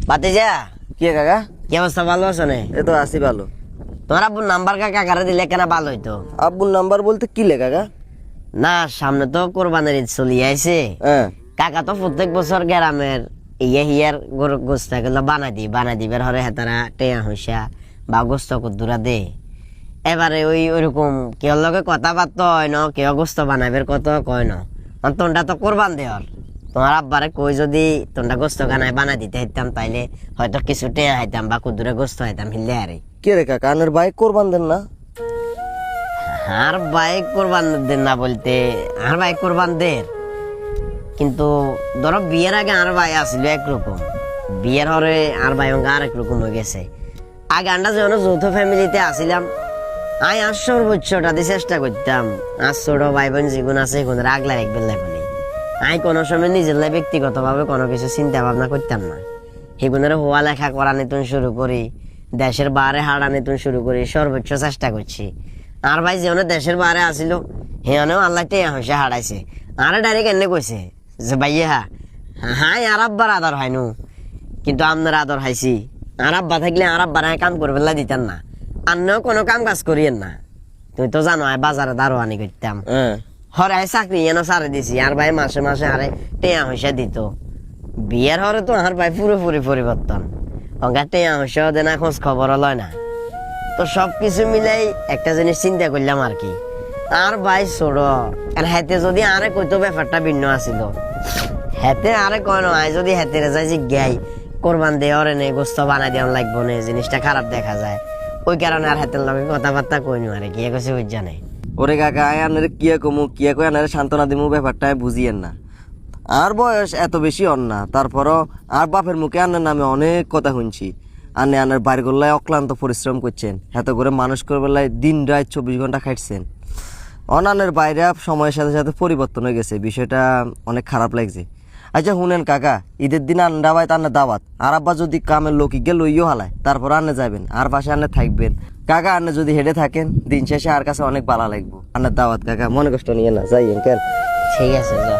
ভাতিজা, কি কাকা? কি অবস্থা, ভালো আছো নে? এ তো আছি ভালো। তোমার আব্বুর নাম্বার কাকারে দিলে কেন ভালো হইতো? আব্বুর নাম্বার বলতে কি লে কাকা? না, সামনে তো কোরবানির ঈদ চলি আইছে। হ্যাঁ কাকা তো প্রত্যেক বছর গ্রামের হিয়ার গরু গোস্ত গুলো বানাই দিবার হরে হেতারা টেয়া হইসা বা গোস্ত কুদ্দুরা দে। এবারে ওইরকম কেউ লগে কথাবার্তা হয় না, কেউ গোস্ত বানাইবার কথা কয় না। তোনটা তো কোরবান দেওয়ার, তোমার আব্বারে কই যদি তোনটা গোস্ত গানায় বানাই দিতে হইতাম তাইলে হয়তো কিছু টেয়া হাইতাম বা কুদ্দুরে গোস্ত হাইতাম হিললে আরে। কে রে কাকা, আনের বাইক কোরবান দেন না? আর বাইক কোরবান দেন না বলতে, আর বাইক কোরবান দের, কিন্তু ধরো বিয়ের আগে আর ভাই আসছিল একরকম, বিয়ের হরে আর ভাই আর একরকম হয়ে গেছে। আগে আমরা যখন যৌথ ফ্যামিলিতে আসিলাম, আমি আর সর্বোচ্চটা দিয়ে চেষ্টা করতাম আর ছোট ভাই বোন যেগুলো আছে সেগুলো আগলা একবার লেখনি। আমি কোনো সময় নিজের ব্যক্তিগতভাবে কোনো কিছু চিন্তা ভাবনা করতাম না। সেগুলোর হওয়া লেখা করা নিতুন শুরু করি, দেশের বাইরে হারা নিতুন শুরু করি, সর্বোচ্চ চেষ্টা করছি। আর ভাই যেন দেশের বাইরে আসিল হেনেও আল্লাহ টেয়া হয়েছে হারাইছে। আরে ডাইরেক্ট এনে কইছে যে ভাইয়া হ্যাঁ আর আব্বার আদর হয় নু, কিন্তু আপনার আদর হাইছি। আর আব্বা থাকলে আর আব্বার কাম করবে দিতেন না, আন্নেও কোনো কাম কাজ করিয়েন না। তুমি তো জানো বাজারে দারোয়ানি করতাম, হরে চাকরি এনে সারে দিছি। আর ভাই মাসে মাসে আরে টেয়া হইসা দিত। বিয়ের হরে তো আর ভাই পুরোপুরি পরিবর্তন, অঙ্কা টেয়া হইসা দে না, খোঁজ খবর লয় না। তো সবকিছু মিলাই একটা জিনিস চিন্তা করলাম আর কি, আর ভাই ছোট আর হাতে যদি আরে কইতো ব্যাপারটা ভিন্ন আছিল। হাতে আরে কয় নয়, যদি হাতে যাই যে গাই কোরবান দেওয়ারে নেই গোস্ত বানাই দেওয়ার লাগবো না, জিনিসটা খারাপ দেখা যায়। ওই কারণে আর হাতের লগে কথাবার্তা কইনি আরে কি কইছে বুঝ জানে। ওরে কাকা, আনের কিয়া কমু কিয়া কই আনের সান্ত্বনা দিমু ব্যাপারটা বুঝিয়েন না। আর বয়স এত বেশি অন না, তারপরও আর বাপের মুখে আনের নামে অনেক কথা শুনছি। আনের বাড়ি গোল্লায় অক্লান্ত পরিশ্রম করছেন, এত করে মানুষ করবেলায় দিন রাত 24 ঘন্টা খাটছেন। অনানের বাইরে সময়ের সাথে সাথে পরিবর্তন হয়ে গেছে, বিষয়টা অনেক খারাপ লাগছে। আচ্ছা শুনেন কাকা, ঈদের দিন আন্ডা ভাই তার দাওয়াত, আর আব্বা যদি কামের লোকিকে লইও হালায় তারপর আন্নে যাবেন আর পাশে আন্নে থাকবেন। কাকা আন্নে যদি হেঁটে থাকেন দিন শেষে আর কাছে অনেক ভালো লাগবো। আন্নার দাওয়াত কাকা, মনে কষ্ট নিয়ে না যাইয়েন কেন। ঠিক আছে, যাও।